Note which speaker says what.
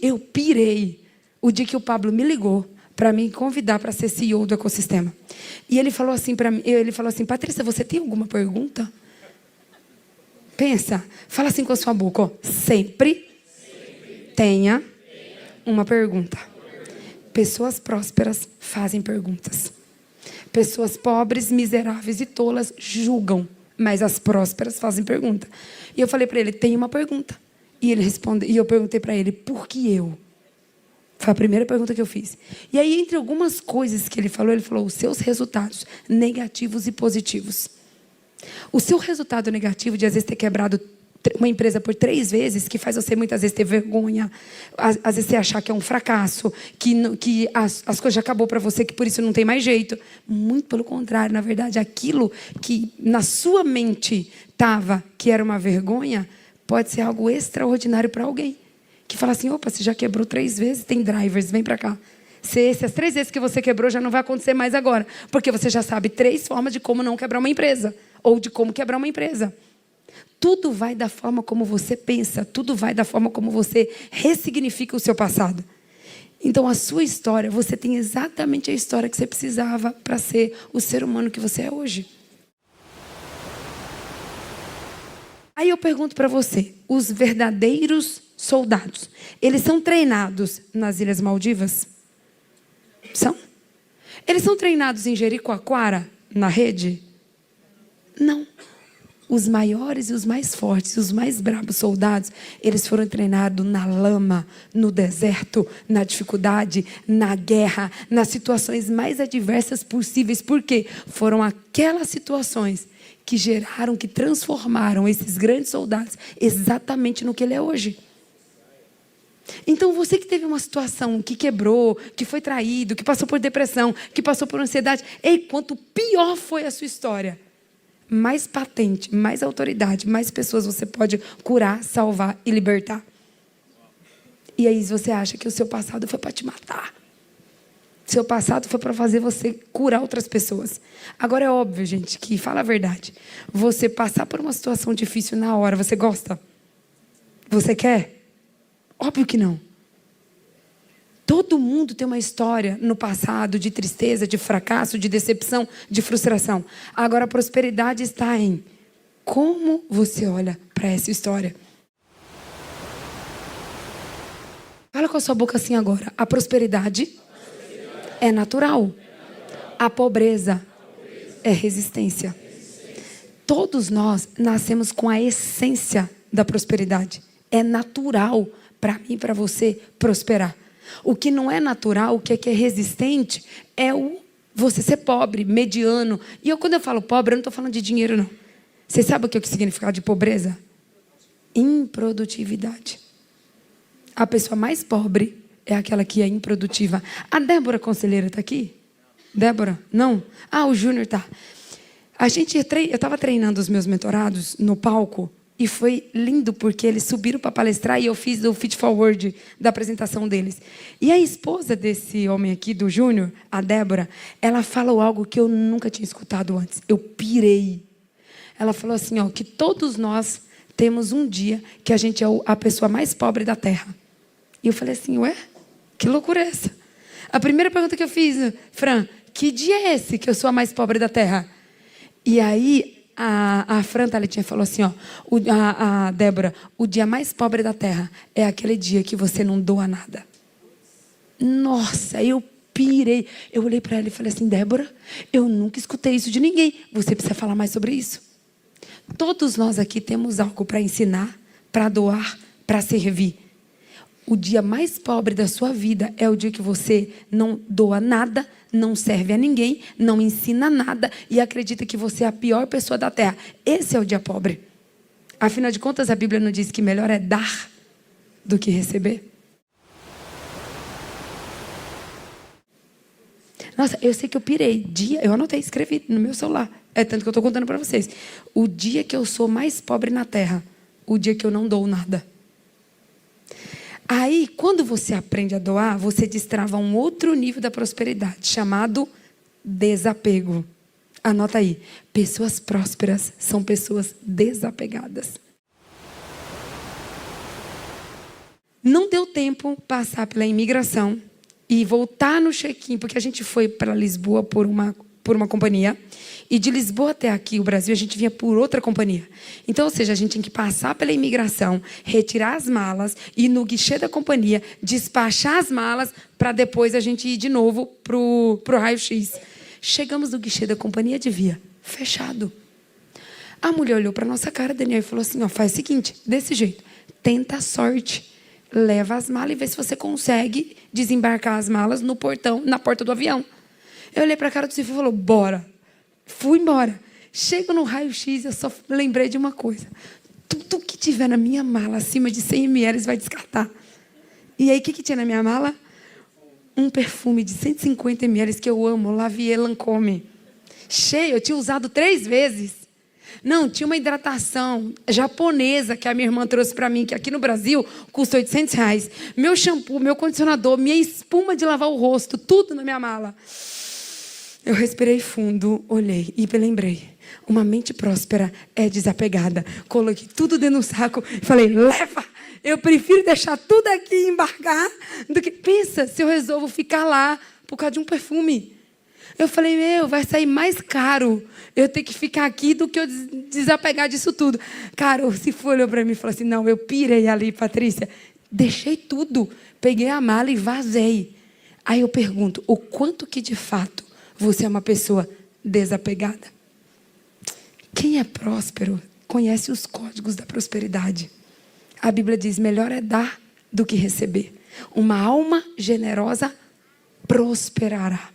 Speaker 1: eu pirei o dia que o Pablo me ligou para me convidar para ser CEO do ecossistema. E ele falou assim para mim, Patrícia, você tem alguma pergunta? Pensa, fala assim com a sua boca, ó, sempre tenha uma pergunta. Pessoas prósperas fazem perguntas. Pessoas pobres, miseráveis e tolas julgam, mas as prósperas fazem pergunta. E eu falei para ele, tem uma pergunta. E ele respondeu, e eu perguntei para ele, por que eu? Foi a primeira pergunta que eu fiz. E aí, entre algumas coisas que ele falou, os seus resultados negativos e positivos. O seu resultado negativo de, às vezes, ter quebrado uma empresa por 3 vezes, que faz você, muitas vezes, ter vergonha, às vezes você achar que é um fracasso, que as coisas já acabou para você, que por isso não tem mais jeito. Muito pelo contrário, na verdade, aquilo que na sua mente estava, que era uma vergonha, pode ser algo extraordinário para alguém. Que fala assim, opa, você já quebrou 3 vezes, tem drivers, vem para cá. Se as 3 vezes que você quebrou já não vai acontecer mais agora. Porque você já sabe 3 formas de como não quebrar uma empresa. Ou de como quebrar uma empresa. Tudo vai da forma como você pensa. Tudo vai da forma como você ressignifica o seu passado. Então, a sua história, você tem exatamente a história que você precisava para ser o ser humano que você é hoje. Aí eu pergunto para você, os verdadeiros soldados, eles são treinados nas Ilhas Maldivas? São? Eles são treinados em Jericoacoara, na rede? Não. Os maiores e os mais fortes, os mais bravos soldados, eles foram treinados na lama, no deserto, na dificuldade, na guerra, nas situações mais adversas possíveis. Por quê? Foram aquelas situações que geraram, que transformaram esses grandes soldados exatamente no que ele é hoje. Então, você que teve uma situação que quebrou, que foi traído, que passou por depressão, que passou por ansiedade, ei, quanto pior foi a sua história, mais patente, mais autoridade, mais pessoas você pode curar, salvar e libertar. E aí você acha que o seu passado foi para te matar. Seu passado foi para fazer você curar outras pessoas. Agora é óbvio, gente, que fala a verdade. Você passar por uma situação difícil na hora, você gosta? Você quer? Óbvio que não. Todo mundo tem uma história no passado de tristeza, de fracasso, de decepção, de frustração. Agora a prosperidade está em como você olha para essa história. Fala com a sua boca assim agora. A prosperidade é natural. A pobreza é resistência. Todos nós nascemos com a essência da prosperidade. É natural para mim e para você prosperar. O que não é natural, o que é resistente, é você ser pobre, mediano. E quando eu falo pobre, eu não estou falando de dinheiro, não. Você sabe o que é o significado de pobreza? Improdutividade. A pessoa mais pobre é aquela que é improdutiva. A Débora Conselheira está aqui? Débora? Não? Ah, o Júnior está. Eu estava treinando os meus mentorados no palco. E foi lindo, porque eles subiram para palestrar e eu fiz o feed forward da apresentação deles. E a esposa desse homem aqui, do Júnior, a Débora, ela falou algo que eu nunca tinha escutado antes. Eu pirei. Ela falou assim, ó, que todos nós temos um dia que a gente é a pessoa mais pobre da Terra. E eu falei assim, ué, que loucura é essa? A primeira pergunta que eu fiz, Fran, que dia é esse que eu sou a mais pobre da Terra? E aí a Fran Talitinha falou assim, ó, a Débora, o dia mais pobre da Terra é aquele dia que você não doa nada. Nossa, eu pirei. Eu olhei para ela e falei assim, Débora, eu nunca escutei isso de ninguém. Você precisa falar mais sobre isso. Todos nós aqui temos algo para ensinar, para doar, para servir. O dia mais pobre da sua vida é o dia que você não doa nada, não serve a ninguém, não ensina nada e acredita que você é a pior pessoa da Terra. Esse é o dia pobre. Afinal de contas, a Bíblia não diz que melhor é dar do que receber? Nossa, eu sei que eu pirei. Eu anotei, escrevi no meu celular. É tanto que eu estou contando para vocês. O dia que eu sou mais pobre na Terra, o dia que eu não dou nada. Aí, quando você aprende a doar, você destrava um outro nível da prosperidade, chamado desapego. Anota aí. Pessoas prósperas são pessoas desapegadas. Não deu tempo passar pela imigração e voltar no check-in, porque a gente foi para Lisboa por uma companhia, e de Lisboa até aqui, o Brasil, a gente vinha por outra companhia. Então, ou seja, a gente tinha que passar pela imigração, retirar as malas, ir no guichê da companhia, despachar as malas, para depois a gente ir de novo para o raio-x. Chegamos no guichê da companhia, devia fechado. A mulher olhou para a nossa cara, Daniel, e falou assim, ó, faz o seguinte, desse jeito, tenta a sorte. Leva as malas e vê se você consegue desembarcar as malas no portão, na porta do avião. Eu olhei para a cara do Cifo e falou, bora. Fui embora. Chego no raio-x, eu só lembrei de uma coisa. Tudo que tiver na minha mala, acima de 100 ml, vai descartar. E aí, o que tinha na minha mala? Um perfume de 150 ml que eu amo, La Vie Lancôme. Cheio, eu tinha usado 3 vezes. Não, tinha uma hidratação japonesa que a minha irmã trouxe para mim, que aqui no Brasil custa R$800. Meu shampoo, meu condicionador, minha espuma de lavar o rosto, tudo na minha mala. Eu respirei fundo, olhei e me lembrei. Uma mente próspera é desapegada. Coloquei tudo dentro do saco e falei, leva! Eu prefiro deixar tudo aqui e embarcar do que... Pensa se eu resolvo ficar lá por causa de um perfume. Eu falei, vai sair mais caro eu ter que ficar aqui do que eu desapegar disso tudo. Cara, o Cifo olhou para mim e falou assim, não, eu pirei ali, Patrícia. Deixei tudo, peguei a mala e vazei. Aí eu pergunto, o quanto que de fato você é uma pessoa desapegada? Quem é próspero conhece os códigos da prosperidade. A Bíblia diz, melhor é dar do que receber. Uma alma generosa prosperará.